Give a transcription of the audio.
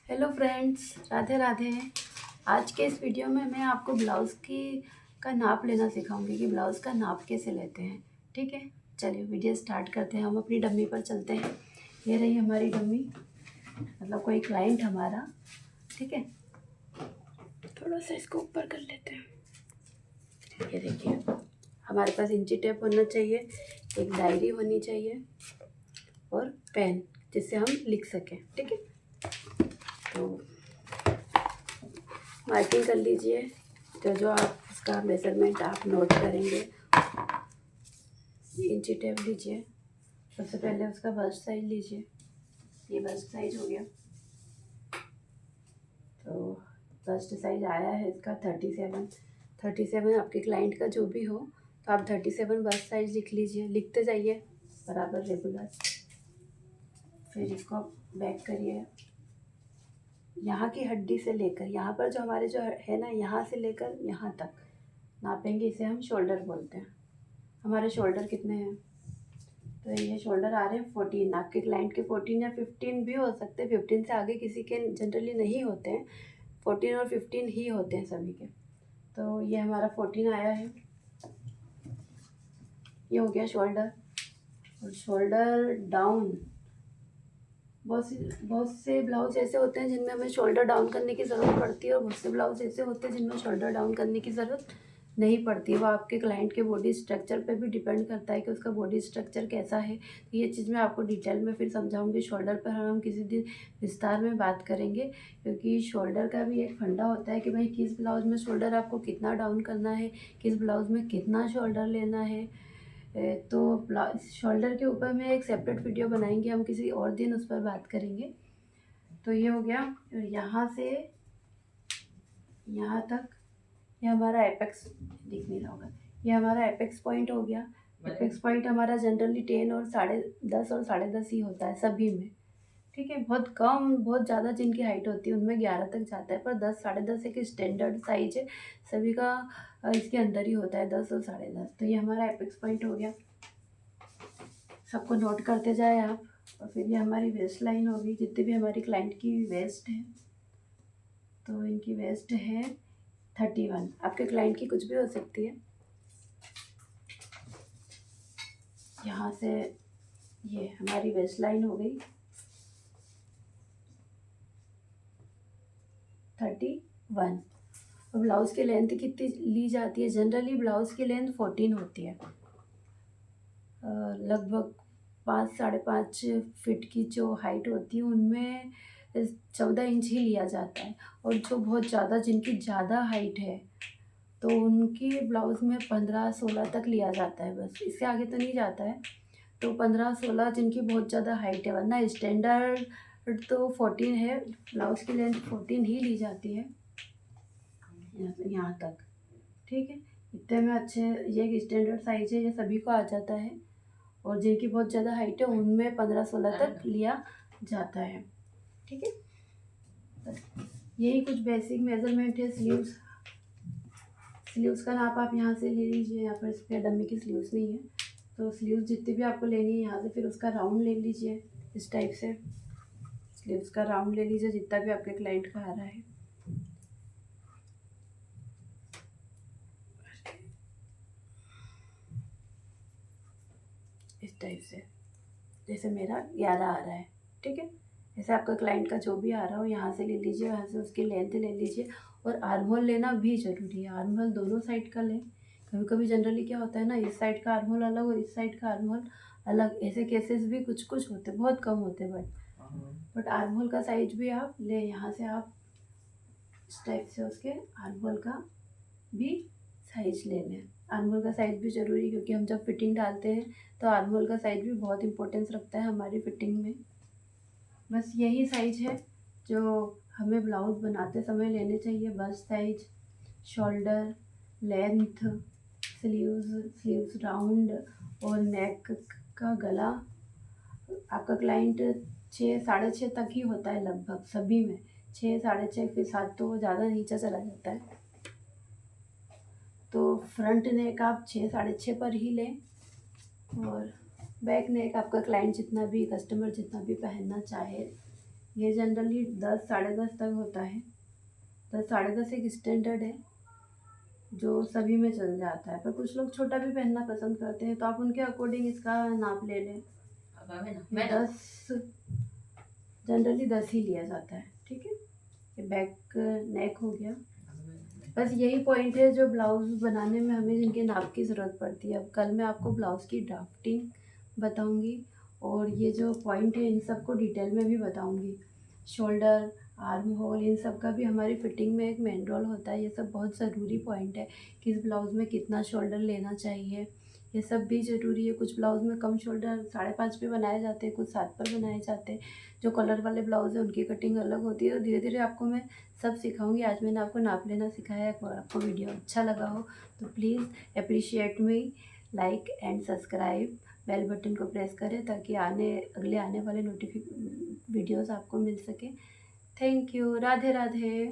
Hello friends, Radhe Radhe. आज के इस वीडियो में मैं आपको ब्लाउज़ की का नाप लेना सिखाऊंगी कि ब्लाउज़ का नाप कैसे लेते हैं। ठीक है, चलिए वीडियो स्टार्ट करते हैं। हम अपनी डम्मी पर चलते हैं। ये रही हमारी डम्मी, मतलब कोई क्लाइंट हमारा। ठीक है, थोड़ा सा इसको ऊपर कर लेते हैं। ये देखिए, हमारे पास इंची टेप होना चाहिए, एक डायरी होनी चाहिए और पेन जिससे हम लिख सकें। ठीक है, तो मार्किंग कर लीजिए। तो जो आप उसका मेज़रमेंट आप नोट करेंगे, इंची टेप लीजिए। सबसे पहले उसका बस्ट साइज लीजिए। ये बस्ट साइज हो गया, तो बस्ट साइज आया है इसका 37। आपके क्लाइंट का जो भी हो, तो आप 37 बस्ट साइज लिख लीजिए। लिखते जाइए बराबर रेगुलर। फिर इसको बैक करिए। यहाँ की हड्डी से लेकर यहाँ पर जो हमारे जो है ना, यहाँ से लेकर यहाँ तक नापेंगे। इसे हम शोल्डर बोलते हैं। हमारे शोल्डर कितने हैं? तो ये शोल्डर आ रहे हैं 14। आपके क्लाइंट के 14 या 15 भी हो सकते हैं। 15 से आगे किसी के जनरली नहीं होते हैं। 14 और 15 ही होते हैं सभी के। तो ये हमारा 14 आया है। ये हो गया शोल्डर। और शोल्डर डाउन, बहुत से ब्लाउज ऐसे होते हैं जिनमें हमें शोल्डर डाउन करने की ज़रूरत पड़ती है, और बहुत से ब्लाउज ऐसे होते हैं जिनमें शोल्डर डाउन करने की ज़रूरत नहीं पड़ती। वो आपके क्लाइंट के बॉडी स्ट्रक्चर पे भी डिपेंड करता है कि उसका बॉडी स्ट्रक्चर कैसा है। तो ये चीज़ मैं आपको डिटेल में फिर समझाऊंगी। शोल्डर पर हम किसी दिन विस्तार में बात करेंगे, क्योंकि शोल्डर का भी एक फंडा होता है कि भाई किस ब्लाउज में शोल्डर आपको कितना डाउन करना है, किस ब्लाउज में कितना शोल्डर लेना है। तो शोल्डर के ऊपर में एक सेपरेट वीडियो बनाएंगे हम, किसी और दिन उस पर बात करेंगे। तो ये हो गया। और यहाँ से यहाँ तक ये हमारा एपेक्स, दिख नहीं रहा होगा, ये हमारा एपेक्स पॉइंट हो गया। एपेक्स पॉइंट हमारा जनरली 10 और 10.5 और 10.5 ही होता है सभी में। ठीक है, बहुत कम, बहुत ज़्यादा जिनकी हाइट होती है उनमें 11 तक जाता है, पर 10 10.5 एक स्टैंडर्ड साइज है सभी का। इसके अंदर ही होता है 10 और 10.5। तो ये हमारा एपेक्स पॉइंट हो गया। सबको नोट करते जाए आप। और फिर ये हमारी वेस्ट लाइन होगी। जितनी भी हमारी क्लाइंट की वेस्ट है, तो इनकी वेस्ट है 31। आपके क्लाइंट की कुछ भी हो सकती है। यहाँ से ये हमारी वेस्ट लाइन हो गई 31। और ब्लाउज़ की लेंथ कितनी ली जाती है? जनरली ब्लाउज़ की लेंथ 14 होती है। लगभग 5-5.5 फीट की जो हाइट होती है उनमें 14 इंच ही लिया जाता है। और जो बहुत ज़्यादा, जिनकी ज़्यादा हाइट है, तो उनकी ब्लाउज़ में 15-16 तक लिया जाता है, बस इससे आगे तो नहीं जाता है। तो 15-16 जिनकी बहुत ज़्यादा हाइट है, वरना स्टैंडर्ड तो 14 है। ब्लाउज़ की लेंथ 14 ही ली जाती है, यहाँ तक। ठीक है, इतने में अच्छे, ये एक स्टैंडर्ड साइज है, ये सभी को आ जाता है। और जिनकी बहुत ज़्यादा हाइट है उनमें 15-16 तक लिया जाता है। ठीक है, बस यही कुछ बेसिक मेजरमेंट है। स्लीव्स का नाप आप यहाँ से ले लीजिए। यहाँ पर इसके डम्मी की स्लीव्स नहीं है, तो स्लीव्स जितनी भी आपको लेनी है यहाँ से, फिर उसका राउंड ले लीजिए। इस टाइप से स्लीव्स का राउंड ले लीजिए जितना भी आपके क्लाइंट का आ रहा है। इस टाइप से, जैसे मेरा 11 आ रहा है। ठीक है, जैसे आपका क्लाइंट का जो भी आ रहा हो यहाँ से ले लीजिए, यहाँ से उसकी लेंथ ले लीजिए। और आर्म होल लेना भी ज़रूरी है। आर्म होल दोनों साइड का लें। कभी कभी जनरली क्या होता है ना, इस साइड का आर्म होल अलग और इस साइड का आर्म होल अलग। ऐसे केसेस भी कुछ कुछ होते, बहुत कम होते, बट आर्म होल का साइज भी आप ले। यहाँ से आप इस टाइप से उसके आर्म होल का भी साइज ले लें। आर्म होल का साइज भी ज़रूरी है, क्योंकि हम जब फिटिंग डालते हैं तो आर्म होल का साइज भी बहुत इंपॉर्टेंस रखता है हमारी फिटिंग में। बस यही साइज है जो हमें ब्लाउज़ बनाते समय लेने चाहिए। Bust size, shoulder, length, sleeves round और नेक का गला। आपका क्लाइंट 6-6.5 तक ही होता है लगभग सभी में। 6-6.5, फिर 7 तो ज़्यादा नीचे चला जाता है। तो फ्रंट नेक आप 6-6.5 पर ही लें। और बैक नेक आपका क्लाइंट जितना भी, कस्टमर जितना भी पहनना चाहे, ये जनरली 10 10:30 तक होता है। 10 10:30 एक स्टैंडर्ड है जो सभी में चल जाता है, पर कुछ लोग छोटा भी पहनना पसंद करते हैं, तो आप उनके अकॉर्डिंग इसका नाप ले लें। ये 10 जनरली 10 ही लिया जाता है, ठीक है। ये बैक नेक हो गया। बस यही पॉइंट है जो ब्लाउज़ बनाने में हमें जिनके नाप की ज़रूरत पड़ती है। अब कल मैं आपको ब्लाउज़ की ड्राफ्टिंग बताऊंगी और ये जो पॉइंट है इन सब को डिटेल में भी बताऊंगी। शोल्डर, आर्म होल, इन सब का भी हमारी फिटिंग में एक मेन रोल होता है। ये सब बहुत ज़रूरी पॉइंट है कि इस ब्लाउज़ में कितना शोल्डर लेना चाहिए, ये सब भी ज़रूरी है। कुछ ब्लाउज़ में कम शोल्डर 5.5 पे बनाए जाते हैं, कुछ 7 पर बनाए जाते हैं। जो कलर वाले ब्लाउज़ है उनकी कटिंग अलग होती है। तो धीरे धीरे आपको मैं सब सिखाऊंगी। आज मैंने आपको नाप लेना सिखाया है। अगर आपको वीडियो अच्छा लगा हो तो please appreciate me, like and subscribe, bell button को प्रेस करें ताकि अगले आने वाले वीडियोस आपको मिल सके। Thank you. राधे राधे।